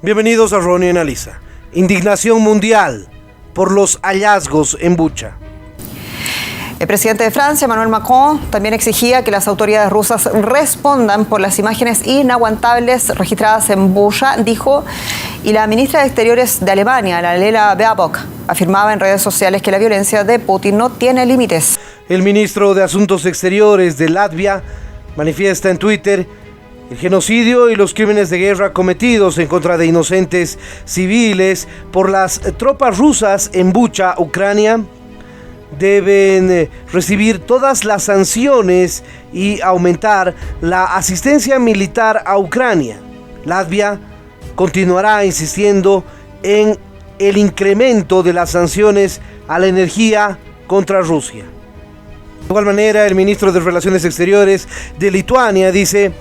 Bienvenidos a Ronnie Analiza. Indignación mundial por los hallazgos en Bucha. El presidente de Francia, Emmanuel Macron, también exigía que las autoridades rusas respondan por las imágenes inaguantables registradas en Bucha, dijo, y la ministra de Exteriores de Alemania, Annalena Baerbock, afirmaba en redes sociales que la violencia de Putin no tiene límites. El ministro de Asuntos Exteriores de Latvia manifiesta en Twitter: el genocidio y los crímenes de guerra cometidos en contra de inocentes civiles por las tropas rusas en Bucha, Ucrania, deben recibir todas las sanciones y aumentar la asistencia militar a Ucrania. Latvia continuará insistiendo en el incremento de las sanciones a la energía contra Rusia. De igual manera, el ministro de Relaciones Exteriores de Lituania dice: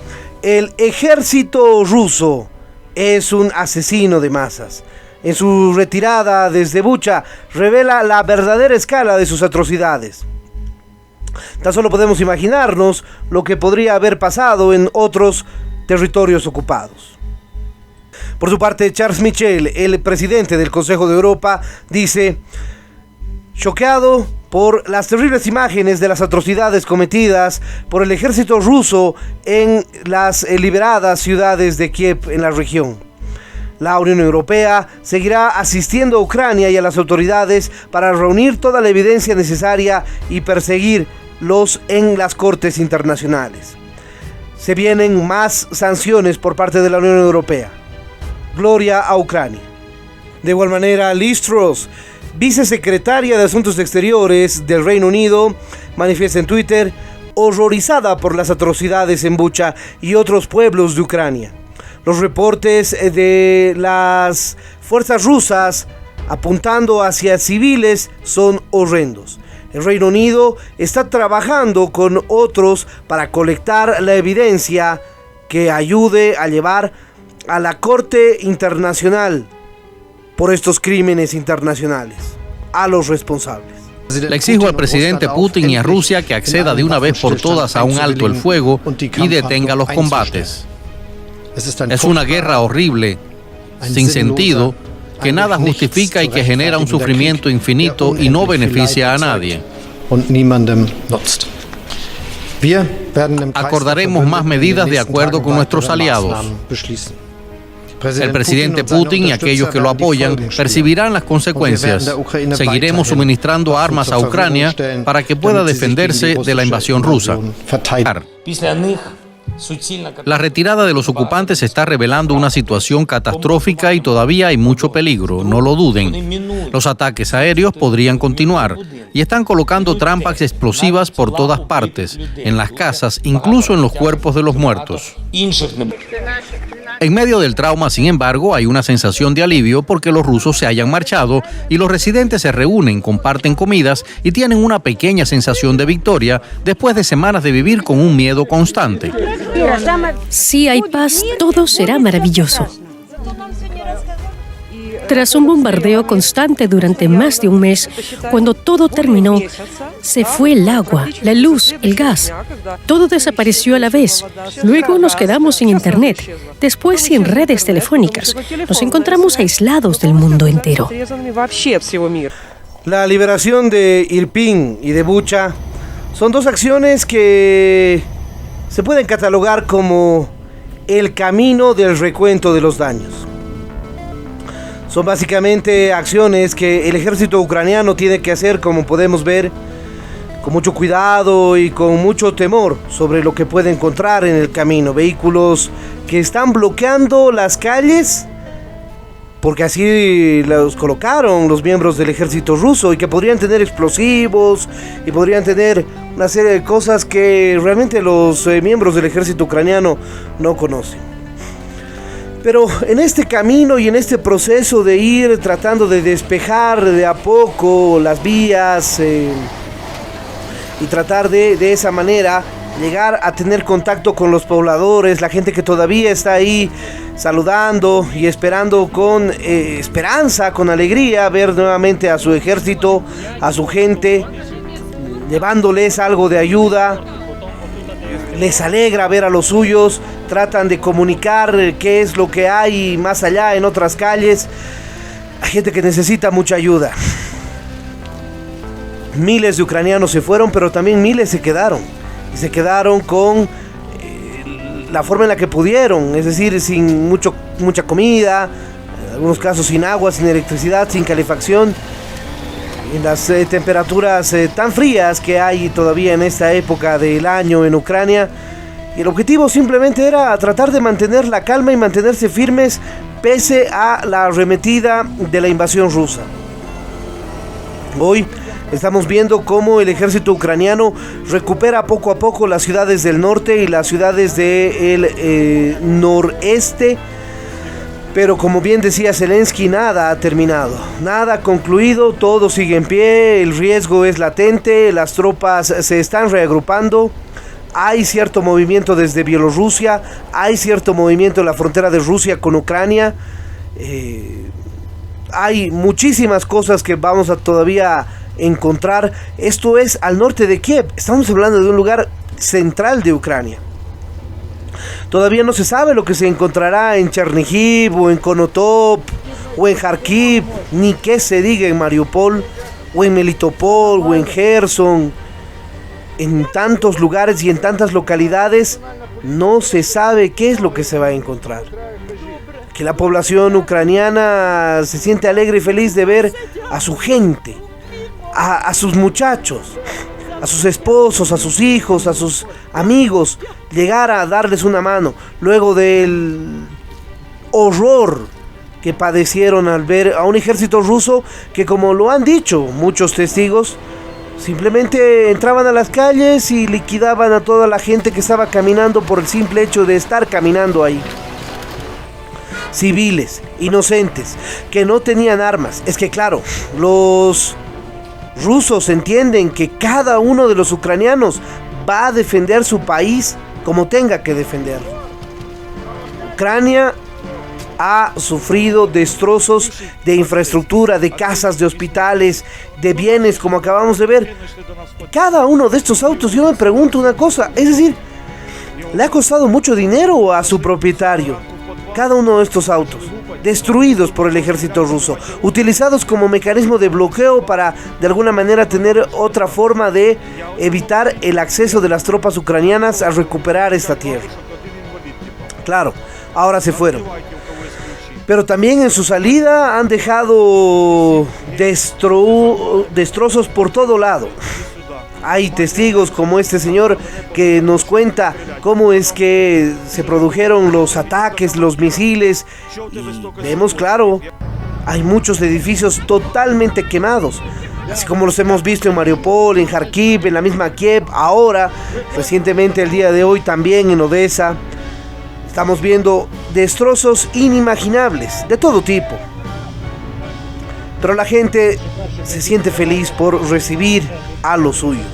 el ejército ruso es un asesino de masas. En su retirada desde Bucha revela la verdadera escala de sus atrocidades. Tan solo podemos imaginarnos lo que podría haber pasado en otros territorios ocupados. Por su parte, Charles Michel, el presidente del Consejo de Europa, dice: choqueado por las terribles imágenes de las atrocidades cometidas por el ejército ruso en las liberadas ciudades de Kiev en la región. La Unión Europea seguirá asistiendo a Ucrania y a las autoridades para reunir toda la evidencia necesaria y perseguirlos en las cortes internacionales. Se vienen más sanciones por parte de la Unión Europea. Gloria a Ucrania. De igual manera, Liz Truss, vicesecretaria de Asuntos Exteriores del Reino Unido, manifiesta en Twitter: horrorizada por las atrocidades en Bucha y otros pueblos de Ucrania. Los reportes de las fuerzas rusas apuntando hacia civiles son horrendos. El Reino Unido está trabajando con otros para colectar la evidencia que ayude a llevar a la Corte Internacional por estos crímenes internacionales a los responsables. Le exijo al presidente Putin y a Rusia que acceda de una vez por todas a un alto el fuego y detenga los combates. Es una guerra horrible, sin sentido, que nada justifica y que genera un sufrimiento infinito y no beneficia a nadie. Acordaremos más medidas de acuerdo con nuestros aliados. El presidente Putin y aquellos que lo apoyan percibirán las consecuencias. Seguiremos suministrando armas a Ucrania para que pueda defenderse de la invasión rusa. La retirada de los ocupantes está revelando una situación catastrófica y todavía hay mucho peligro, no lo duden. Los ataques aéreos podrían continuar y están colocando trampas explosivas por todas partes, en las casas, incluso en los cuerpos de los muertos. En medio del trauma, sin embargo, hay una sensación de alivio porque los rusos se hayan marchado y los residentes se reúnen, comparten comidas y tienen una pequeña sensación de victoria después de semanas de vivir con un miedo constante. Si hay paz, todo será maravilloso. Tras un bombardeo constante durante más de un mes, cuando todo terminó, se fue el agua, la luz, el gas. Todo desapareció a la vez. Luego nos quedamos sin internet, después sin redes telefónicas. Nos encontramos aislados del mundo entero. La liberación de Irpin y de Bucha son dos acciones que se pueden catalogar como el camino del recuento de los daños. Son básicamente acciones que el ejército ucraniano tiene que hacer, como podemos ver, con mucho cuidado y con mucho temor sobre lo que puede encontrar en el camino. Vehículos que están bloqueando las calles, porque así los colocaron los miembros del ejército ruso, y que podrían tener explosivos y podrían tener una serie de cosas que realmente los miembros del ejército ucraniano no conocen. Pero en este camino y en este proceso de ir tratando de despejar de a poco las vías y tratar de esa manera llegar a tener contacto con los pobladores, la gente que todavía está ahí saludando y esperando con esperanza, con alegría, ver nuevamente a su ejército, a su gente, llevándoles algo de ayuda. Les alegra ver a los suyos tratan de comunicar qué es lo que hay más allá en otras calles. Hay gente que necesita mucha ayuda. Miles de ucranianos se fueron, pero también miles se quedaron. Y se quedaron con la forma en la que pudieron, es decir, sin mucha comida, en algunos casos sin agua, sin electricidad, sin calefacción. En las temperaturas tan frías que hay todavía en esta época del año en Ucrania. Y el objetivo simplemente era tratar de mantener la calma y mantenerse firmes pese a la arremetida de la invasión rusa. Hoy estamos viendo cómo el ejército ucraniano recupera poco a poco las ciudades del norte y las ciudades del noreste. Pero como bien decía Zelensky, nada ha terminado, nada ha concluido, todo sigue en pie, el riesgo es latente, las tropas se están reagrupando. Hay cierto movimiento desde Bielorrusia, hay cierto movimiento en la frontera de Rusia con Ucrania. Hay muchísimas cosas que vamos a todavía encontrar. Esto es al norte de Kiev. Estamos hablando de un lugar central de Ucrania. Todavía no se sabe lo que se encontrará en Chernihiv o en Konotop o en Kharkiv, ni qué se diga en Mariupol o en Melitopol o en Gerson. En tantos lugares y en tantas localidades no se sabe qué es lo que se va a encontrar. Que la población ucraniana se siente alegre y feliz de ver a su gente, a sus muchachos, a sus esposos, a sus hijos, a sus amigos, llegar a darles una mano, luego del horror que padecieron al ver a un ejército ruso que, como lo han dicho muchos testigos, simplemente entraban a las calles y liquidaban a toda la gente que estaba caminando por el simple hecho de estar caminando ahí. Civiles, inocentes, que no tenían armas. Es que claro, los rusos entienden que cada uno de los ucranianos va a defender su país como tenga que defenderlo. Ucrania ha sufrido destrozos de infraestructura, de casas, de hospitales, de bienes, como acabamos de ver. Cada uno de estos autos, yo me pregunto una cosa, es decir, ¿le ha costado mucho dinero a su propietario? Cada uno de estos autos, destruidos por el ejército ruso, utilizados como mecanismo de bloqueo para, de alguna manera, tener otra forma de evitar el acceso de las tropas ucranianas a recuperar esta tierra. Claro, ahora se fueron. Pero también en su salida han dejado destrozos por todo lado. Hay testigos como este señor que nos cuenta cómo es que se produjeron los ataques, los misiles. Y vemos, claro, hay muchos edificios totalmente quemados. Así como los hemos visto en Mariupol, en Kharkiv, en la misma Kiev, ahora, recientemente el día de hoy también en Odessa. Estamos viendo destrozos inimaginables, de todo tipo. Pero la gente se siente feliz por recibir a los suyos.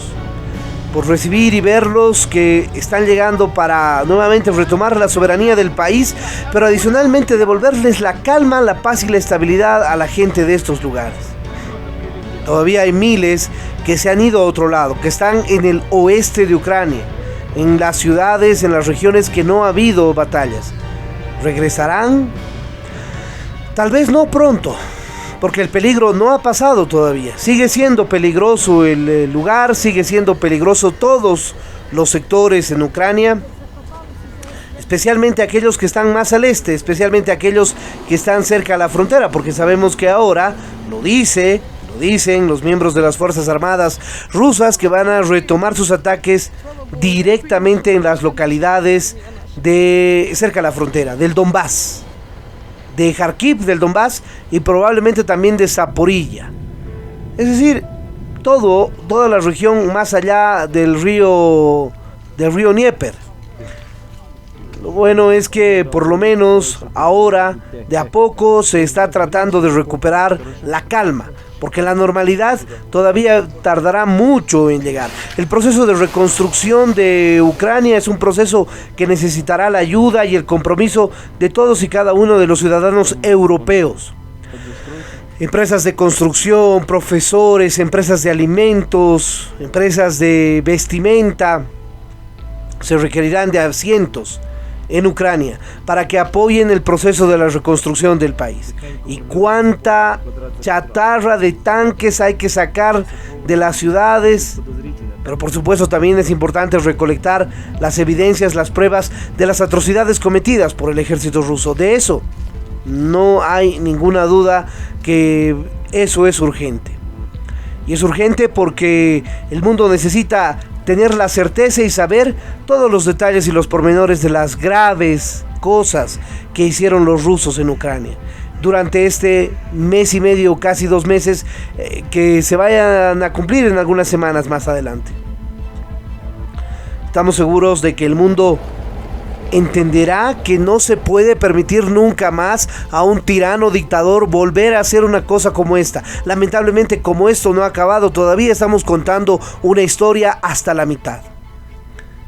Por recibir y verlos que están llegando para nuevamente retomar la soberanía del país, pero adicionalmente devolverles la calma, la paz y la estabilidad a la gente de estos lugares. Todavía hay miles que se han ido a otro lado, que están en el oeste de Ucrania, en las ciudades, en las regiones que no ha habido batallas. ¿Regresarán? Tal vez no pronto, porque el peligro no ha pasado todavía. Sigue siendo peligroso el lugar, sigue siendo peligroso todos los sectores en Ucrania, especialmente aquellos que están más al este, especialmente aquellos que están cerca a la frontera, porque sabemos que ahora, lo dicen los miembros de las Fuerzas Armadas rusas, que van a retomar sus ataques directamente en las localidades de cerca a la frontera, del Donbass, de Kharkiv, del Donbass, y probablemente también de Zaporilla. Es decir, toda la región más allá del río Dnieper. Lo bueno es que por lo menos ahora, de a poco, se está tratando de recuperar la calma, porque la normalidad todavía tardará mucho en llegar. El proceso de reconstrucción de Ucrania es un proceso que necesitará la ayuda y el compromiso de todos y cada uno de los ciudadanos europeos. Empresas de construcción, profesores, empresas de alimentos, empresas de vestimenta, se requerirán de asientos en Ucrania para que apoyen el proceso de la reconstrucción del país. Y cuánta chatarra de tanques hay que sacar de las ciudades. Pero por supuesto también es importante recolectar las evidencias, las pruebas de las atrocidades cometidas por el ejército ruso. De eso no hay ninguna duda que eso es urgente. Y es urgente porque el mundo necesita tener la certeza y saber todos los detalles y los pormenores de las graves cosas que hicieron los rusos en Ucrania durante este mes y medio, casi 2 meses, que se vayan a cumplir en algunas semanas más adelante. Estamos seguros de que el mundo entenderá que no se puede permitir nunca más a un tirano dictador volver a hacer una cosa como esta. Lamentablemente, como esto no ha acabado, todavía estamos contando una historia hasta la mitad.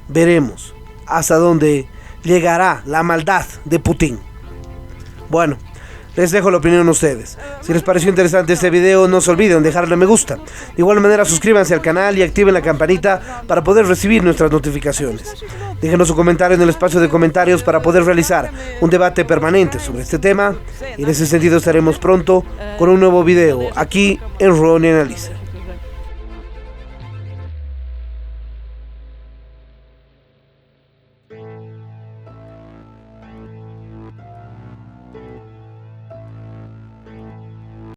Veremos hasta dónde llegará la maldad de Putin. Bueno, les dejo la opinión a ustedes. Si les pareció interesante este video, no se olviden dejarle me gusta. De igual manera, suscríbanse al canal y activen la campanita para poder recibir nuestras notificaciones. Déjenos su comentario en el espacio de comentarios para poder realizar un debate permanente sobre este tema. Y en ese sentido estaremos pronto con un nuevo video aquí en Ronnie Analiza.